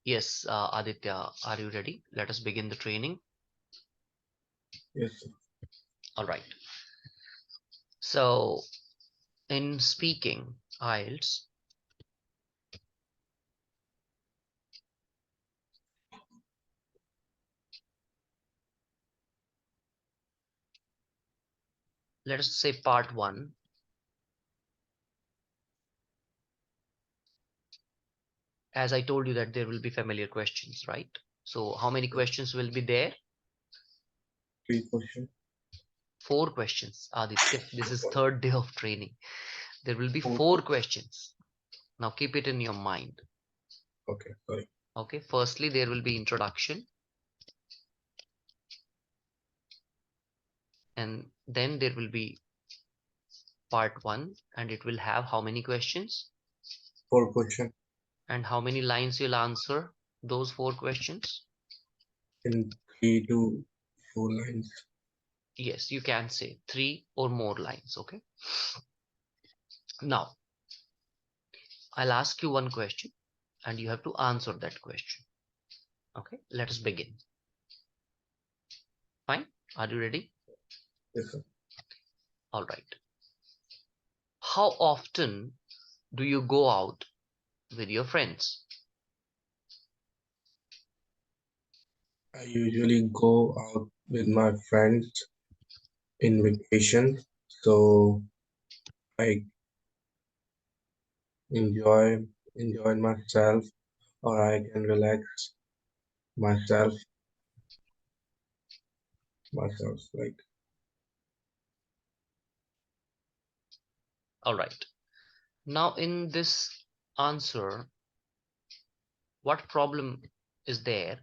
Yes, Aditya, are you ready? Let us begin the training. Yes, sir. All right. So, in speaking IELTS, let us say part one. As I told you that there will be familiar questions, right? So, how many questions will be there? 3 questions. 4 questions, Aditya. This is third day of training. There will be 4 four questions. questions. Now, keep it in your mind. Okay, sorry. Okay. Firstly, there will be introduction, and then there will be part one, and it will have how many questions 4 questions and how many lines you'll answer those 4 questions. in 3 to 4 lines. Yes, you can say 3 or more lines. Okay. Now, I'll ask you one question and you have to answer that question. Okay. Let us begin. Fine. Are you ready? Yes, sir. All right. How often do you go out with your friends? I usually go out with my friends in vacation, so I enjoy enjoy myself, or I can relax myself like. All right. Now, in this answer, what problem is there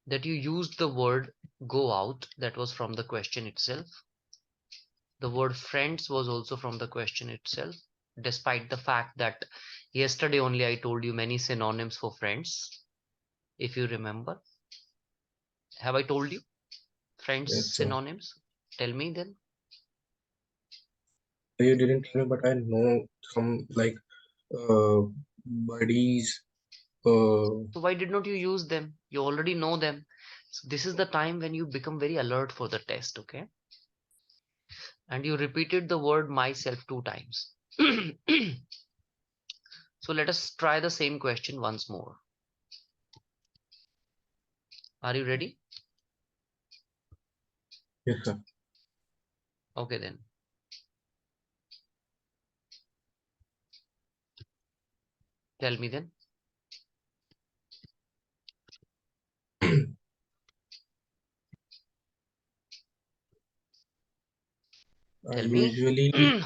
that you used the word go out? That was from the question itself. The word friends was also from the question itself, despite the fact that yesterday only I told you many synonyms for friends. If you remember, have I told you friends Yes, sir. synonyms? Tell me then. You didn't tell me, but I know some like uh buddies. So why did not you use them? You already know them. So this is the time when you become very alert for the test, okay? And you repeated the word myself 2 times. So let us try the same question once more. Are you ready? Yes, sir. Okay then. Tell me then. I Tell me. usually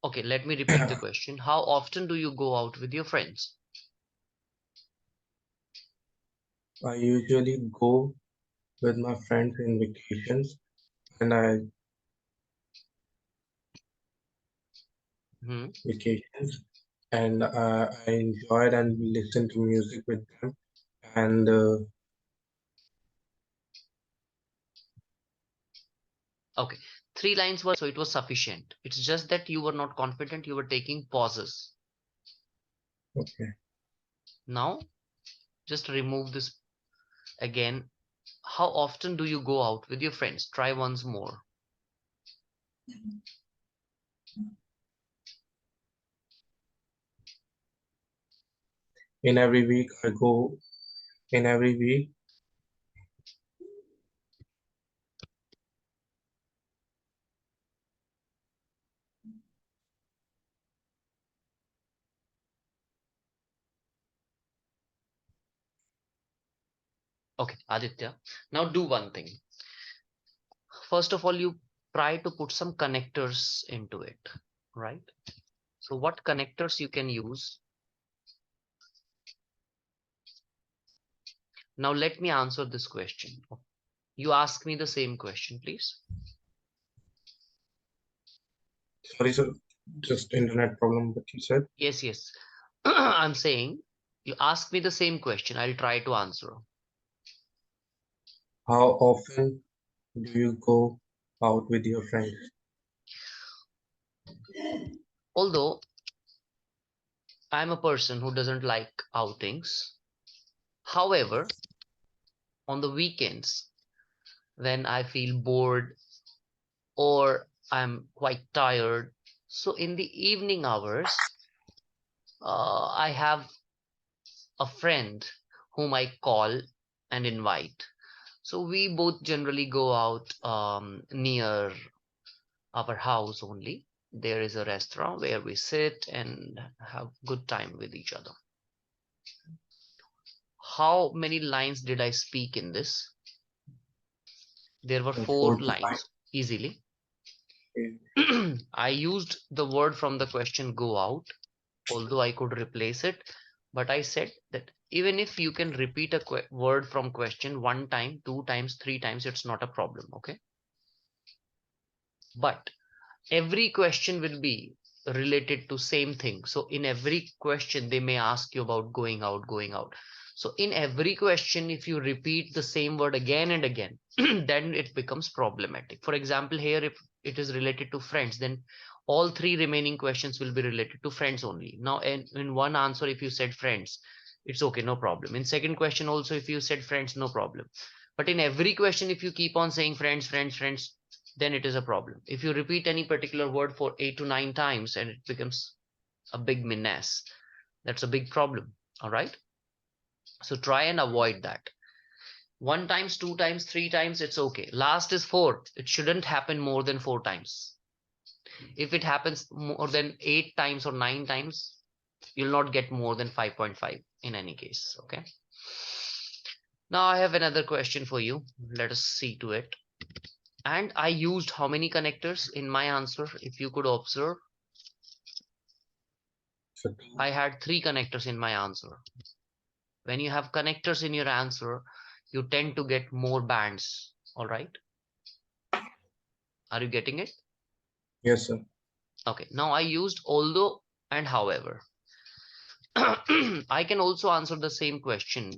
Okay, let me repeat the question. How often do you go out with your friends? I usually go with my friends in vacations, and I Hmm. vacations, and I enjoyed and listen to music with them. And Okay, 3 lines were so it was sufficient. It's just that you were not confident, you were taking pauses. okay, Now, just remove this again. How often do you go out with your friends? Try once more. in every week I go. In every week, Okay, Aditya. Now do one thing. First of all, you try to put some connectors into it, right? So what connectors you can use? Now let me answer this question. You ask me the same question, please. sorry, sir, just internet problem. But you said, Yes, yes. I'm saying you ask me the same question. I'll try to answer. how often do you go out with your friends? Although I'm a person who doesn't like outings, However, on the weekends, when I feel bored or I'm quite tired, so in the evening hours, I have a friend whom I call and invite. So we both generally go out near our house only. There is a restaurant where we sit and have good time with each other. How many lines did I speak in this? There were four 4 to 5. lines easily. Okay. I used the word from the question go out, although I could replace it. But I said that even if you can repeat a word from question one time, two times, three times, it's not a problem. Okay. But every question will be related to same thing. So in every question they may ask you about going out. So in every question, if you repeat the same word again and again, then it becomes problematic. For example, here if it is related to friends, then all three remaining questions will be related to friends only. Now in one answer, if you said friends, it's okay, no problem. In second question also, if you said friends, no problem. But in every question, if you keep on saying friends, friends, friends, then it is a problem. If you repeat any particular word for 8 to 9 times and it becomes a big menace, that's a big problem. All right. So try and avoid that. One times, two times, three times, it's okay. Last is four. It shouldn't happen more than 4 times. If it happens more than 8 times or 9 times, you'll not get more than 5.5 in any case. Okay. Now I have another question for you. Let us see to it. And I used how many connectors in my answer? If you could observe, So I had three connectors in my answer. When you have connectors in your answer, you tend to get more bands. All right. Are you getting it? yes, sir. Okay. Now I used although and however. I can also answer the same question.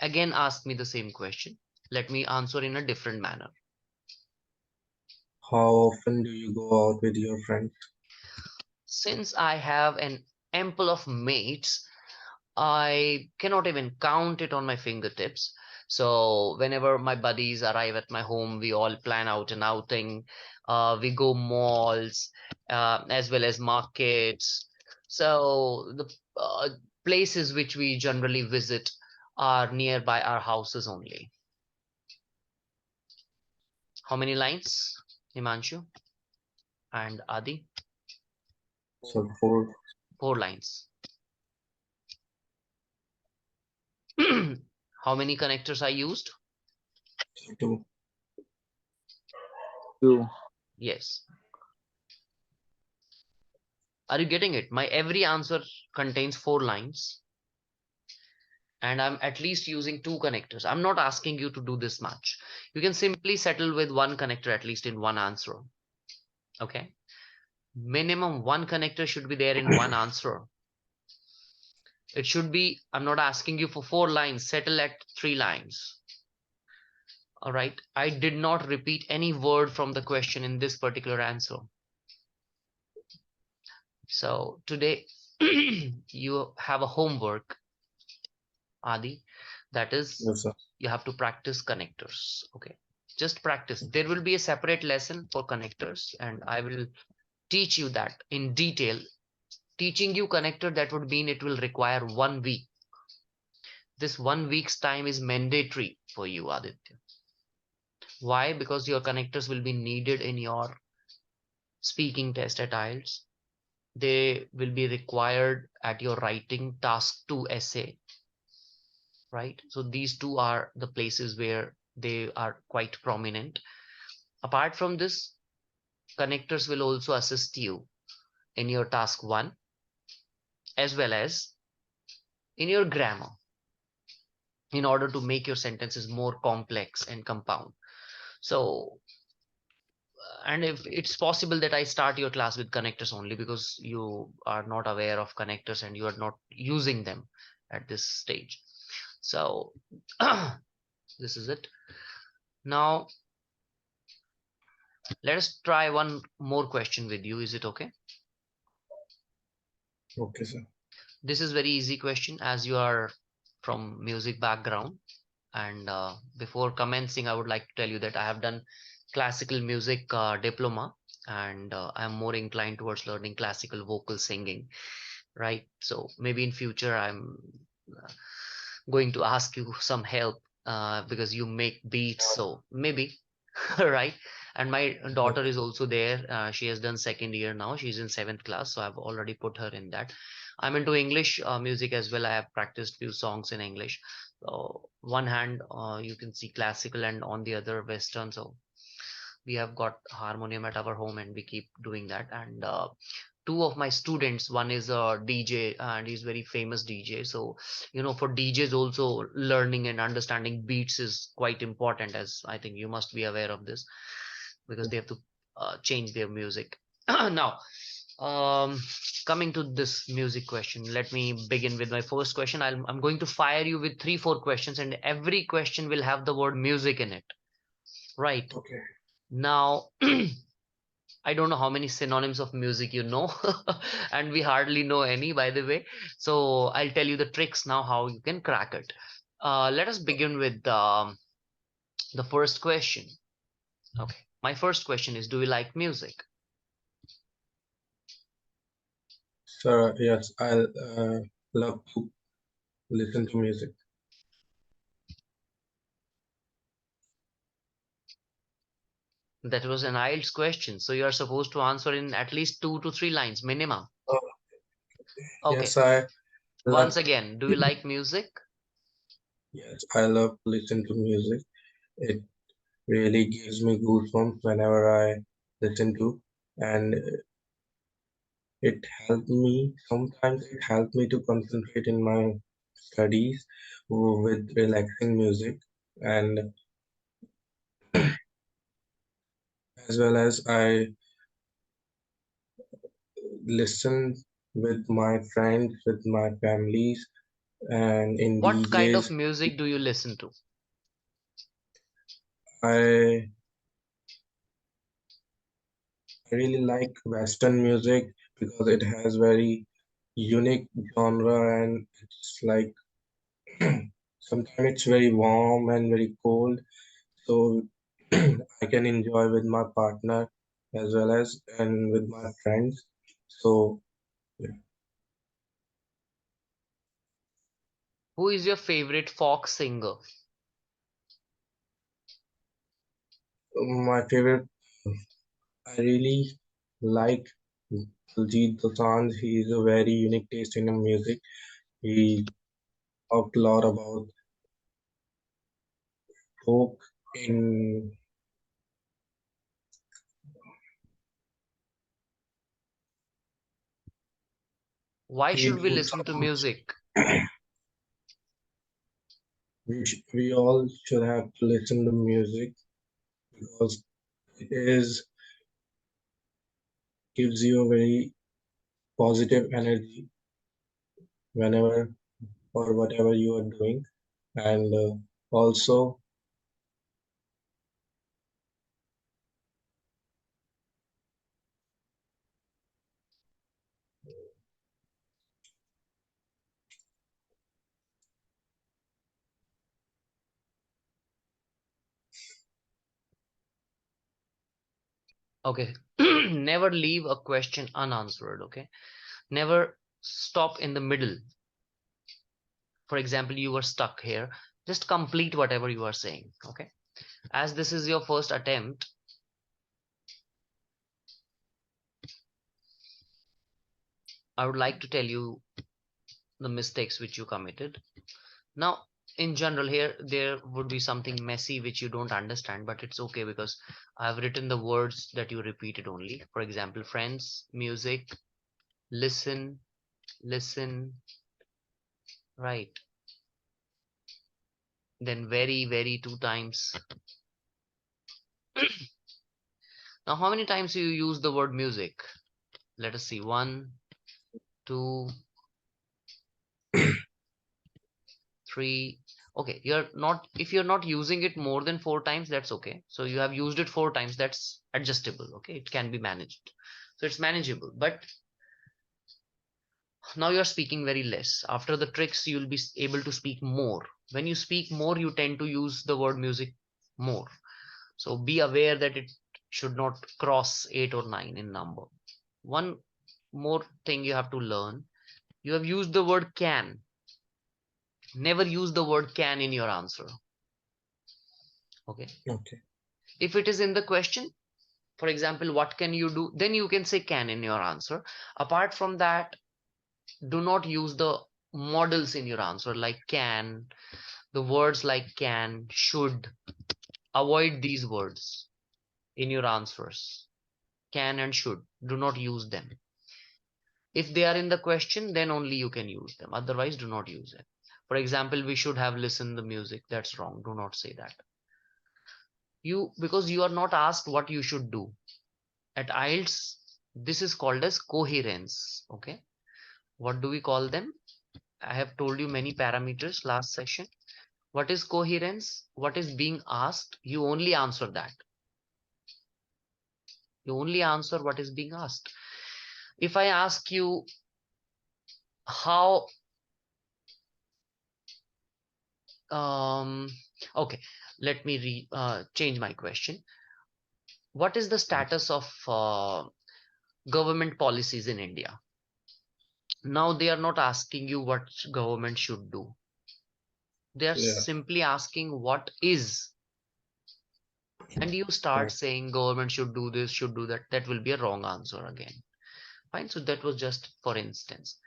Again, ask me the same question. Let me answer in a different manner. How often do you go out with your friends? Since I have an ample of mates, I cannot even count it on my fingertips. So whenever my buddies arrive at my home, we all plan out an outing. We go malls, as well as markets. So the places which we generally visit are nearby our houses only. How many lines, Himanshu and Adi? So 4 Four lines. How many connectors I used? to Two. Yes. Are you getting it? My every answer contains 4 lines, and I'm at least using two connectors. I'm not asking you to do this much. You can simply settle with one connector at least in one answer. Okay. Minimum one connector should be there in one answer. It should be, I'm not asking you for 4 lines, settle at 3 lines. All right. I did not repeat any word from the question in this particular answer. So today you have a homework, Adi, that is yes, sir. you have to practice connectors. Okay. Just practice. There will be a separate lesson for connectors, and I will teach you that in detail. Teaching you connector, that would mean it will require 1 week. This 1 week's time is mandatory for you, Aditya. Why? Because your connectors will be needed in your speaking test at Ielts. They will be required at your writing task 2 essay, right? So these two are the places where they are quite prominent. Apart from this, connectors will also assist you in your task 1 as well as in your grammar in order to make your sentences more complex and compound. So, and if it's possible that I start your class with connectors only because you are not aware of connectors and you are not using them at this stage. So, this is it. Now, let us try one more question with you. Is it okay? Okay, sir. This is very easy question as you are from music background. And before commencing, I would like to tell you that I have done classical music diploma, and I'm more inclined towards learning classical vocal singing, right? So maybe in future I'm uh, going to ask you some help, because you make beats, so maybe. Right. And my Okay. daughter is also there. She has done second year now. She's in seventh class, so I've already put her in that. I'm into English music as well. I have practiced few songs in English. So one hand, you can see classical, and on the other Western. So we have got harmonium at our home, and we keep doing that. And two of my students, one is a DJ, and he's very famous DJ. So for DJs also, learning and understanding beats is quite important, as I think you must be aware of this, because they have to change their music. Now, um coming to this music question, let me begin with my first question. I'm going to fire you with 3 4 questions, and every question will have the word music in it, right? Okay. Now, I don't know how many synonyms of music you know, and we hardly know any, by the way. So I'll tell you the tricks now how you can crack it. Let us begin with the first question. Okay. My first question is, do you like music? So yes, I love to listen to music. That was an Ielts question. So you are supposed to answer in at least 2 to 3 lines minimum. Oh, Okay. yes, I Once love. again, do you like music? Yes, I love to listen to music. It really gives me goosebumps whenever I listen to, and it helped me. Sometimes it helped me to concentrate in my studies with relaxing music, and as well as I listen with my friends, with my families, and in What kind DJs. of music do you listen to? I really like Western music because it has very unique genre, and it's like sometimes it's very warm and very cold, so I can enjoy with my partner as well as and with my friends. So yeah. Who is your favorite folk singer? My favorite, I really like Diljit Dosanjh. He is a very unique taste in music. He talked a lot about folk in Why he should we do listen to some. music? We all should have to listen to music because it is gives you a very positive energy whenever or whatever you are doing, and also Okay. Never leave a question unanswered. Okay. Never stop in the middle. For example, you were stuck here. Just complete whatever you are saying. Okay. As this is your first attempt, I would like to tell you the mistakes which you committed. Now, in general, here there would be something messy which you don't understand, but it's okay because I've written the words that you repeated only. For example, friends, music, listen, listen, right. Then very, very 2 times. Now, how many times you use the word music? Let us see. One, two, three. Okay, you're not, if you're not using it more than 4 times, that's okay. So you have used it 4 times, that's adjustable. Okay, it can be managed. So it's manageable. But Now you're speaking very less. After the tricks, you'll be able to speak more. When you speak more, you tend to use the word music more. So be aware that it should not cross 8 or 9 in number. One more thing you have to learn: you have used the word can. Never use the word can in your answer. Okay. Okay. If it is in the question, for example, what can you do, then you can say can in your answer. Apart from that, do not use the models in your answer like can, the words like can, should. Avoid these words in your answers. Can and should. Do not use them. If they are in the question, then only you can use them. Otherwise, do not use it. For example, we should have listened the music. That's wrong. Do not say that. Because you are not asked what you should do. At Ielts, this is called as coherence. Okay. What do we call them? I have told you many parameters last session. What is coherence? What is being asked? You only answer that. You only answer what is being asked. If I ask you how, um, okay, let me change my question. What is the status of government policies in India? Now they are not asking you what government should do. They are Yeah. simply asking what is, and you start Correct. saying government should do this, should do that. That will be a wrong answer again. Fine. So that was just for instance.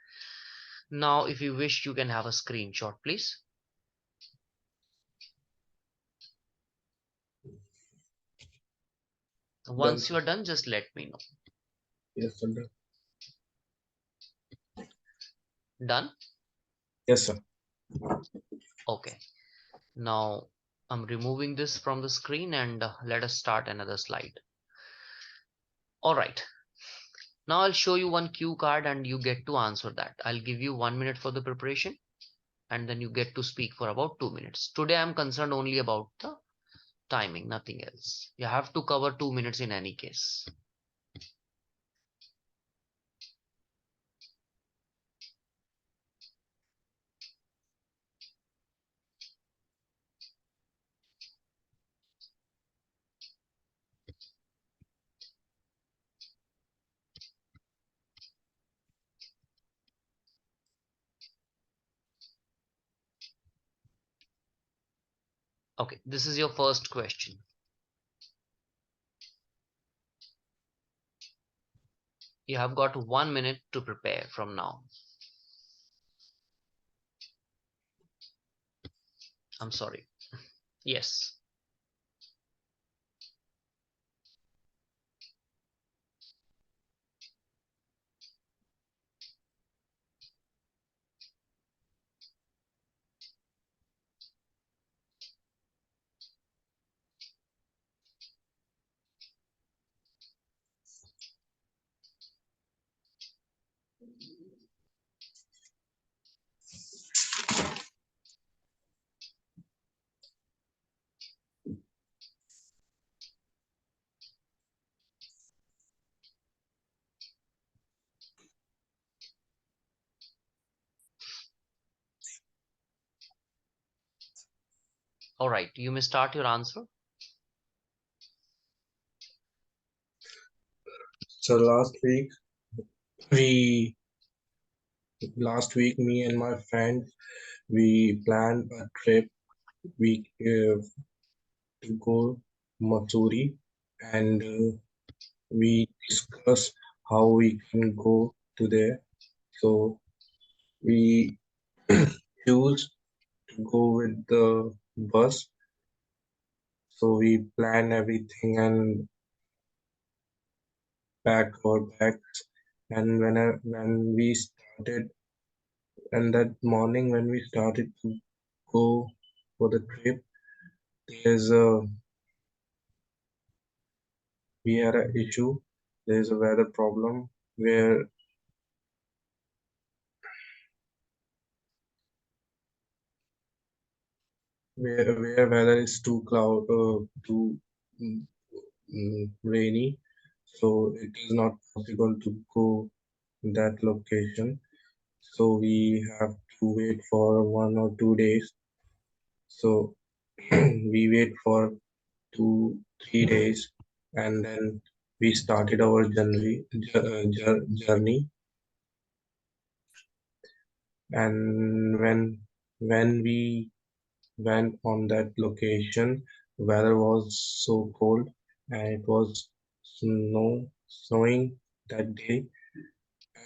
Now, if you wish, you can have a screenshot, please. Done, Once sir. you are done, just let me know. Yes, sir. Done. Done? Yes, sir. Okay. Now I'm removing this from the screen and let us start another slide. All right. Now I'll show you one cue card and you get to answer that. I'll give you 1 minute for the preparation and then you get to speak for about 2 minutes. Today I'm concerned only about the timing, nothing else. You have to cover 2 minutes in any case. Okay, this is your first question. You have got 1 minute to prepare from now. I'm sorry. Yes. All right. You may start your answer. So we me and my friend, we planned a trip. We to go Matsuri, and we discuss how we can go to there. So we choose to go with the bus. So we plan everything and pack our bags. And when we started, and that morning when we started to go for the trip, there's a we had an issue. There's a weather problem where weather is too mm, rainy, so it is not possible to go that location. so we have to wait for 1 or 2 days. So we wait for 2 3 days, and then we started our journey. And when we went on that location, weather was so cold, and it was snowing that day,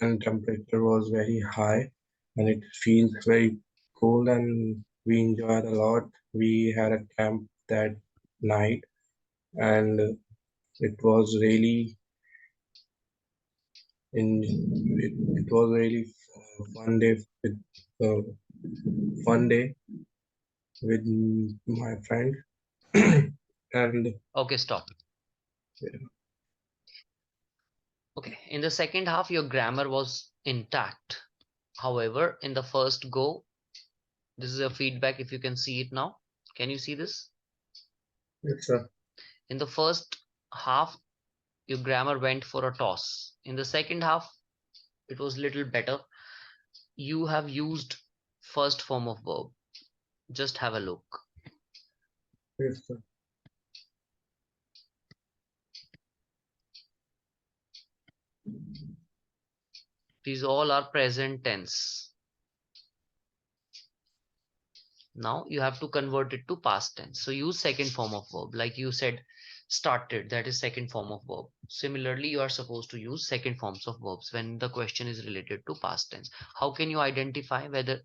and temperature was very high, and it feels very cold, and we enjoyed a lot. We had a camp that night, and it was really it was really fun day with uh, fun day with my friend. And Okay, stop. Okay, in the second half, your grammar was intact. However, in the first go, this is a feedback if you can see it now. Can you see this? yes, sir. In the first half, your grammar went for a toss. In the second half, it was little better. You have used first form of verb. Just have a look. Yes, sir. These all are present tense. Now you have to convert it to past tense. So use second form of verb. Like you said, started, that is second form of verb. Similarly, you are supposed to use second forms of verbs when the question is related to past tense. How can you identify whether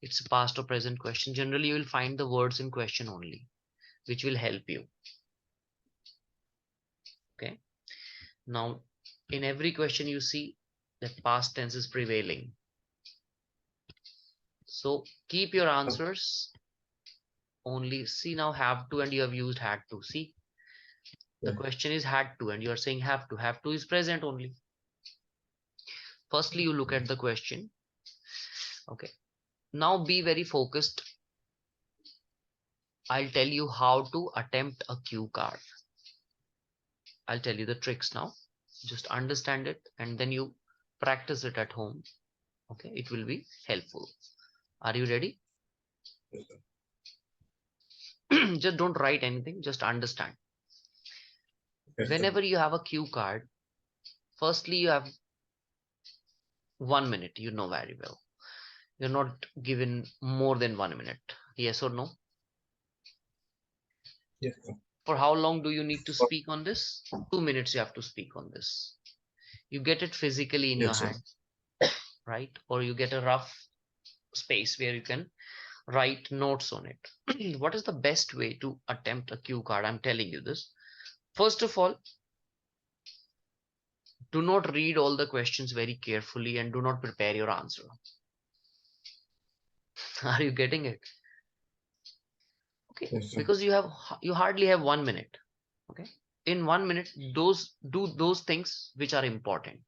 it's a past or present question? Generally, you will find the words in question only, which will help you. Okay. Now, in every question, you see that past tense is prevailing. So keep your answers only. See, now have to, and you have used had to. See, the Yeah. question is had to, and you are saying have to. Have to is present only. Firstly, you look at the question. Okay. Now be very focused. I'll tell you how to attempt a cue card. I'll tell you the tricks now. Just understand it and then you practice it at home. Okay. It will be helpful. Are you ready? Just don't write anything. Just understand. Yes, sir. Whenever you have a cue card, firstly, you have 1 minute. You know very well. You're not given more than 1 minute. Yes or no? Yes, sir. For how long do you need to For- speak on this? 2 minutes you have to speak on this. You get it physically in your yes, sir. hand, right? Or you get a rough space where you can write notes on it. What is the best way to attempt a cue card? I'm telling you this. First of all, do not read all the questions very carefully and do not prepare your answer. Are you getting it? Okay, Yes, sir. because you hardly have 1 minute. Okay, in 1 minute, do those things which are important.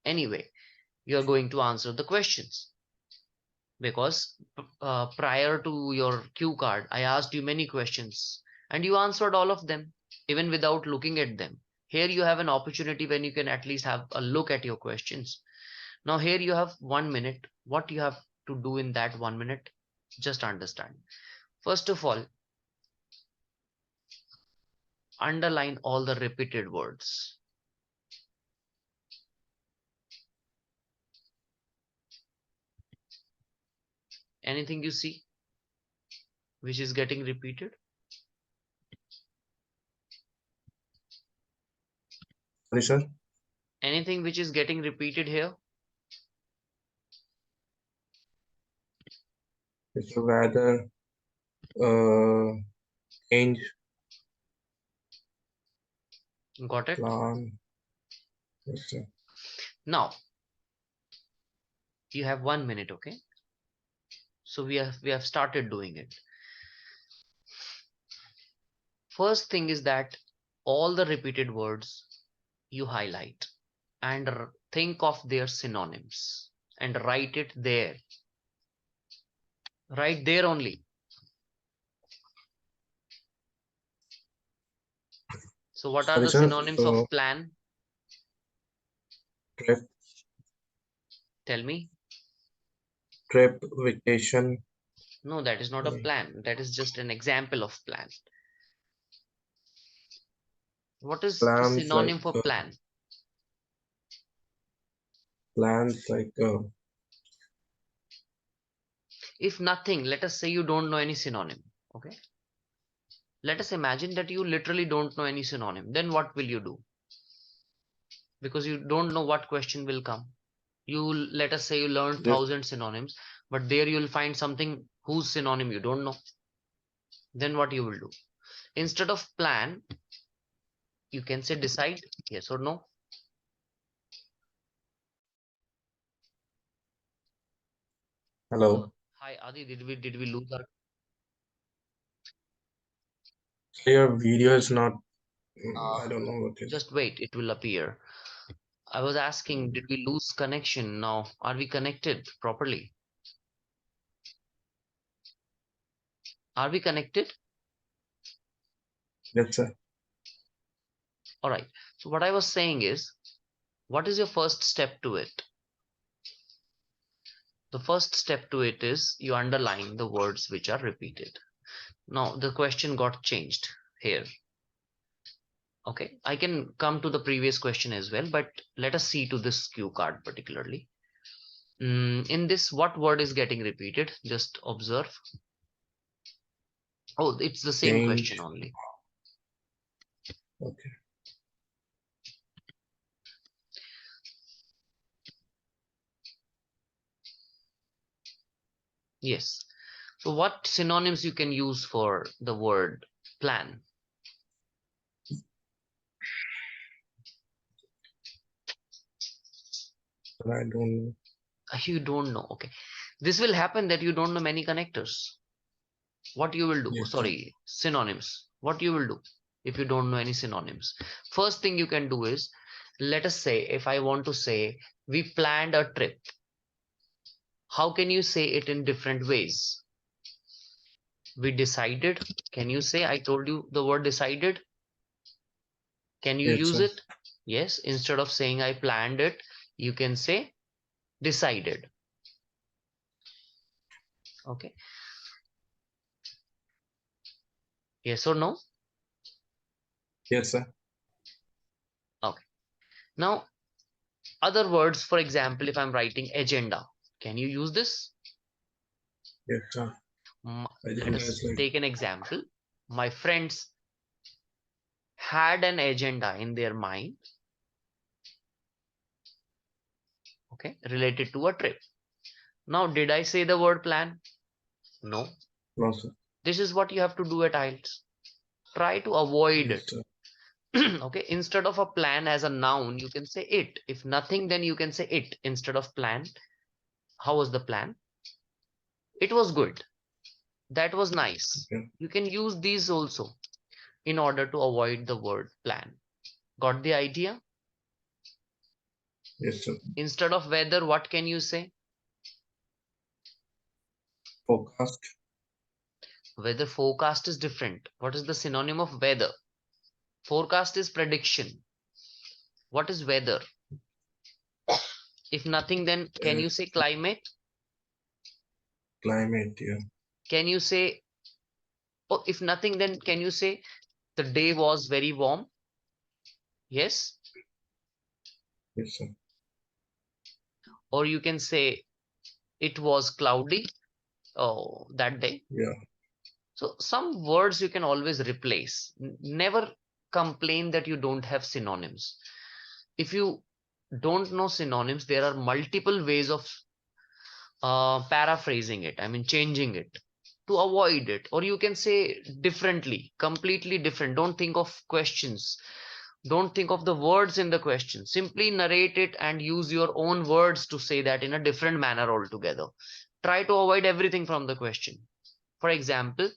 Anyway, you are going to answer the questions because prior to your cue card, I asked you many questions and you answered all of them, even without looking at them. Here you have an opportunity when you can at least have a look at your questions. Now, here you have 1 minute. What you have to do in that 1 minute? Just understand. First of all, underline all the repeated words. Anything you see which is getting repeated? Sorry, sir. Anything which is getting repeated here? It's a weather uh, change Got it? plan. Yes, sir. Now, you have 1 minute, okay? So we have started doing it. First thing is that all the repeated words you highlight and think of their synonyms and write it there. Right there only. So what are Sorry, the sir. synonyms of plan? Drift, Tell me. trip, vacation, No, that is not a uh, plan. That is just an example of plan. What is a plans like synonym for plan? plans like If nothing, let us say you don't know any synonym. Okay. Let us imagine that you literally don't know any synonym. Then what will you do? Because you don't know what question will come. You let us say you learn just 1,000 synonyms, but there you'll find something whose synonym you don't know. Then what you will do? Instead of plan, you can say decide, yes or no. hello. Hi Adi, did we lose our? So your video is not. Uh, I don't know what is. just wait, it will appear. I was asking, did we lose connection? Now, are we connected properly? Are we connected? Yes, sir. All right. So what I was saying is, what is your first step to it? The first step to it is you underline the words which are repeated. Now the question got changed here. Okay, I can come to the previous question as well, but let us see to this cue card particularly. In this, what word is getting repeated? Just observe. Oh, it's the same question Change. only. Okay. Yes. So what synonyms you can use for the word plan? But I don't know. You don't know. Okay. This will happen that you don't know many connectors. What you will do? Oh, Yes, sir. sorry, synonyms. What you will do if you don't know any synonyms? First thing you can do is, let us say, if I want to say, we planned a trip. How can you say it in different ways? We decided. Can you say, I told you the word decided? Can you Yes, use sir. it? Yes. Instead of saying I planned it, you can say decided. Okay. Yes or no? Yes, sir. Okay. Now, other words, for example, if I'm writing agenda, can you use this? Yes, sir. Let Agenda is us like take an example. My friends had an agenda in their mind, okay, related to a trip. Now, did I say the word plan? No. no, sir. This is what you have to do at IELTS. Try to avoid Yes, it. sir. Okay, instead of a plan as a noun, you can say it. If nothing, then you can say it instead of plan. How was the plan? It was good. That was nice. Okay. You can use these also in order to avoid the word plan. Got the idea? Yes, sir. Instead of weather, what can you say? Forecast. Weather forecast is different. What is the synonym of weather? Forecast is prediction. What is weather? If nothing, then can you Is say climate? climate. Yeah. Can you say, oh, if nothing, then can you say the day was very warm? Yes. Yes, sir. Or you can say it was cloudy, oh, that day. Yeah. So some words you can always replace. Never complain that you don't have synonyms. If you don't know synonyms, there are multiple ways of paraphrasing it, I mean changing it to avoid it. Or you can say differently, completely different. Don't think of questions, don't think of the words in the question, simply narrate it and use your own words to say that in a different manner altogether. Try to avoid everything from the question. For example,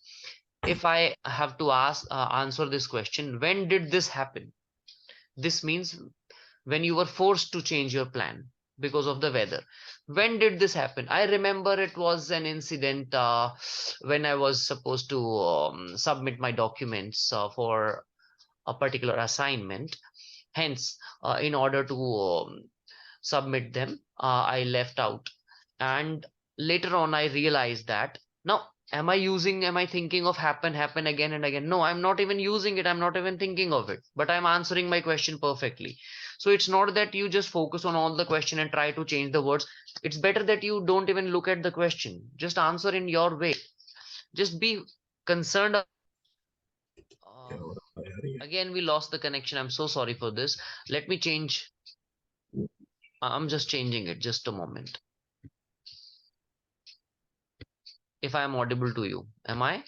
if I have to answer this question, when did this happen? This means when you were forced to change your plan because of the weather. When did this happen? I remember it was an incident when I was supposed to submit my documents for a particular assignment. Hence, in order to submit them, I left out. And later on I realized that now, am I thinking of happen again and again? No, I'm not even using it, I'm not even thinking of it, but I'm answering my question perfectly. So it's not that you just focus on all the question and try to change the words. It's better that you don't even look at the question, just answer in your way. Just be concerned. क्या uh, हो रहा है यार ये? Again we lost the connection, I'm so sorry for this. Let me change. I'm just changing it, just a moment. If I am audible to you, am I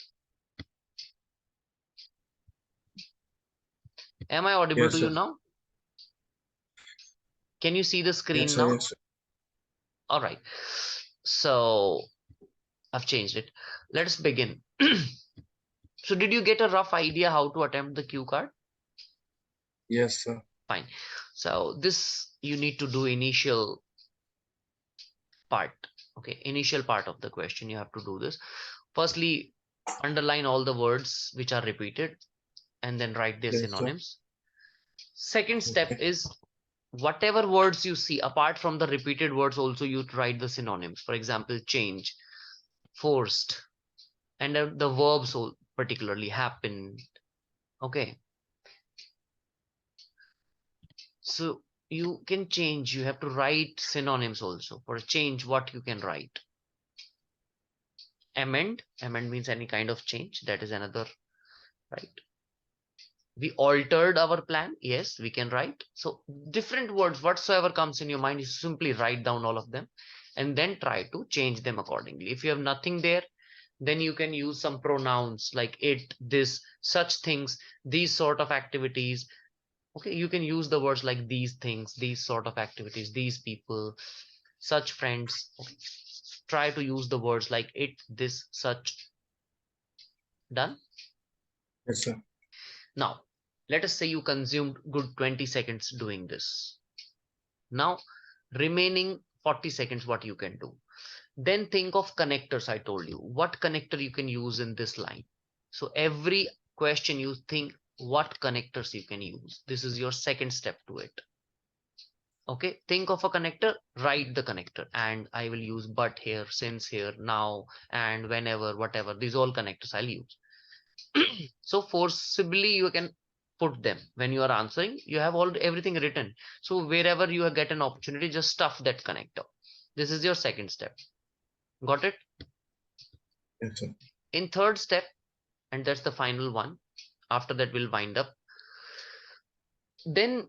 audible to Yes, you sir. now? Can you see the Yes, screen sir. now? Yes, sir. All right. So I've changed it. Let's begin. So did you get a rough idea how to attempt the cue card? Yes, sir. Fine. So this you need to do initial part. Okay, initial part of the question. You have to do this. Firstly, underline all the words which are repeated and then write their Yes, sir. synonyms. Second step Okay. is whatever words you see, apart from the repeated words, also you write the synonyms. For example, change, forced, and the verbs particularly happen. Okay, so you can change, you have to write synonyms also. For a change, what you can write? Amend means any kind of change, that is another. Right, we altered our plan, yes, we can write. So different words whatsoever comes in your mind, you simply write down all of them and then try to change them accordingly. If you have nothing there, then you can use some pronouns like it, this, such things, these sort of activities. Okay, you can use the words like these things, these sort of activities, these people, such friends. Okay. Try to use the words like it, this, such. Done. Yes, sir. Now let us say you consumed good 20 seconds doing this. Now remaining 40 seconds, what you can do, then think of connectors. I told you what connector you can use in this line. So every question you think what connectors you can use. This is your second step to it. Okay, think of a connector, write the connector, and I will use but here, since here, now, and whenever, whatever, these all connectors I'll use. So forcibly you can put them when you are answering, you have all everything written. So wherever you get an opportunity, just stuff that connector. This is your second step. Got it? Yes, sir. In third step, and that's the final one, after that we'll wind up, then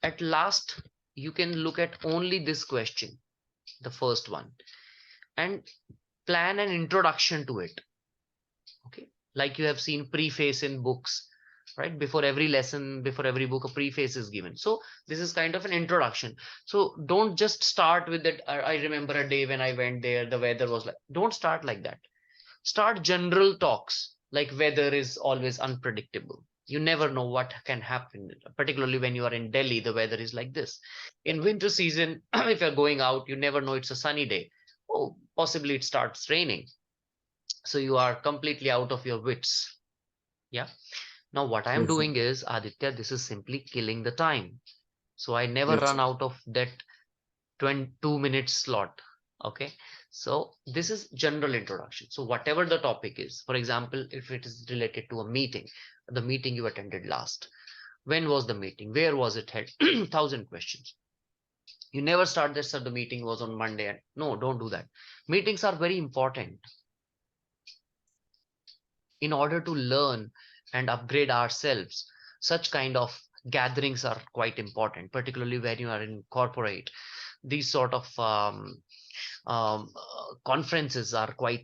at last you can look at only this question, the first one, and plan an introduction to it. Okay, like you have seen preface in books, right? Before every lesson, before every book, a preface is given. So this is kind of an introduction. So don't just start with that. I remember a day when I went there, the weather was like. Don't start like that. Start general talks, like weather is always unpredictable. You never know what can happen, particularly when you are in Delhi, the weather is like this. In winter season, if you're going out, you never know, it's a sunny day. Oh, possibly it starts raining. So you are completely out of your wits. Yeah. Now what I am Yes, sir. doing is, Aditya, this is simply killing the time. So I never Yes, run sir. out of that 22 minute slot. Okay, so this is general introduction. So whatever the topic is, for example, if it is related to a meeting, the meeting you attended last, when was the meeting, where was it held, 1,000 questions. You never start this, sir, the meeting was on Monday. And no, don't do that. Meetings are very important in order to learn and upgrade ourselves. Such kind of gatherings are quite important, particularly when you are in corporate. These sort of conferences are quite